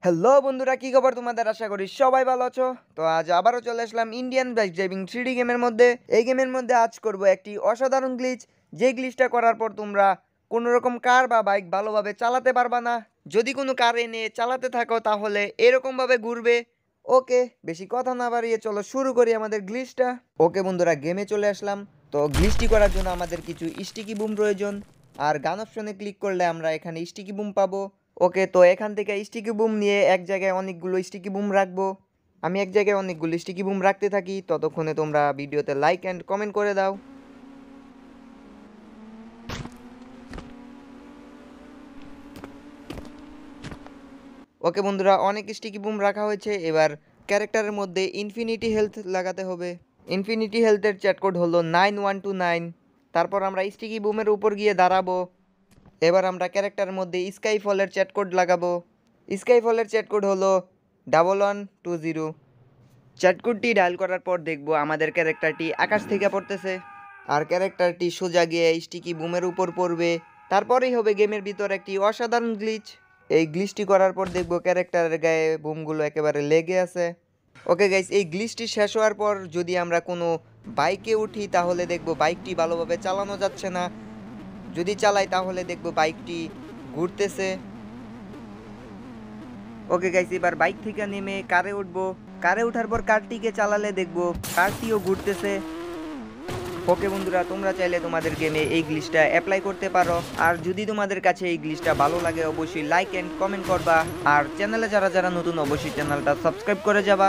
Hello বন্ধুরা, কি খবর তোমাদের? আশা করি সবাই ভালো আছো। তো আজ আবারও চলে আসলাম ইন্ডিয়ান বাইক ড্রাইভিং 3D গেমের মধ্যে। এই গেমের মধ্যে আজ করব একটি অসাধারণ গ্লিচ, যে গ্লিচটা করার পর তোমরা কোনো রকম কার বা বাইক ভালোভাবে চালাতে পারবা না। যদি কোনো কার এনে চালাতে থাকো তাহলে এরকমভাবে ঘুরবে। ওকে, বেশি কথা না বাড়িয়ে চলো শুরু করি আমাদের গ্লিচটা। ওকে বন্ধুরা, গেমে চলে আসলাম। তো গ্লিচটি করার জন্য আমাদের কিছু স্টিকি বুম প্রয়োজন, আর গান অপশনে ক্লিক করলে আমরা এখানে স্টিকি বুম পাবো। ওকে, তো এখান থেকে স্টিকি বুম নিয়ে এক জায়গায় অনেকগুলো স্টিকি বুম রাখবো। আমি এক জায়গায় অনেকগুলো স্টিকি বুম রাখতে থাকি, ততক্ষণে তোমরা ভিডিওতে লাইক অ্যান্ড কমেন্ট করে দাও। ওকে বন্ধুরা, অনেক স্টিকি বুম রাখা হয়েছে। এবার ক্যারেক্টারের মধ্যে ইনফিনিটি হেলথ লাগাতে হবে। ইনফিনিটি হেলথের চ্যাট কোড হলো 9129। তারপর আমরা স্টিকি বুমের উপর গিয়ে দাঁড়াবো। এবার আমরা ক্যারেক্টারের মধ্যে স্কাই ফলের চ্যাট কোড লাগাবো। স্কাই ফলের চ্যাট কোড হলো 1120। চ্যাট কোডটি ডায়াল করার পর দেখবো আমাদের ক্যারেক্টারটি আকাশ থেকে পড়তেছে, আর ক্যারেক্টারটি সোজা গিয়ে স্টিকি বুমের উপর পড়বে। তারপরেই হবে গেমের ভিতর একটি অসাধারণ গ্লিচ। এই গ্লিচটি করার পর দেখবো ক্যারেক্টারের গায়ে বুমগুলো একেবারে লেগে আছে। ওকে গাইস, এই গ্লিচটি শেষ হওয়ার পর যদি আমরা কোনো বাইকে উঠি তাহলে দেখবো বাইকটি ভালোভাবে চালানো যাচ্ছে না। যদি চালাই তাহলে দেখবো বাইকটি ঘুরতেছে। ওকে গাইস, এবার বাইক থেকে নেমে কারে উঠবো। কারে ওঠার পর কারটিকে চালালে দেখবো কারটিও ঘুরতেছে। ওকে বন্ধুরা, তোমরা চাইলে তোমাদের গেমে এই গ্লিচটা অ্যাপ্লাই করতে পারো। আর যদি তোমাদের কাছে এই গ্লিচটা ভালো লাগে অবশ্যই লাইক এন্ড কমেন্ট করবা। আর চ্যানেলে যারা যারা নতুন অবশ্যই চ্যানেলটা সাবস্ক্রাইব করে যাবা।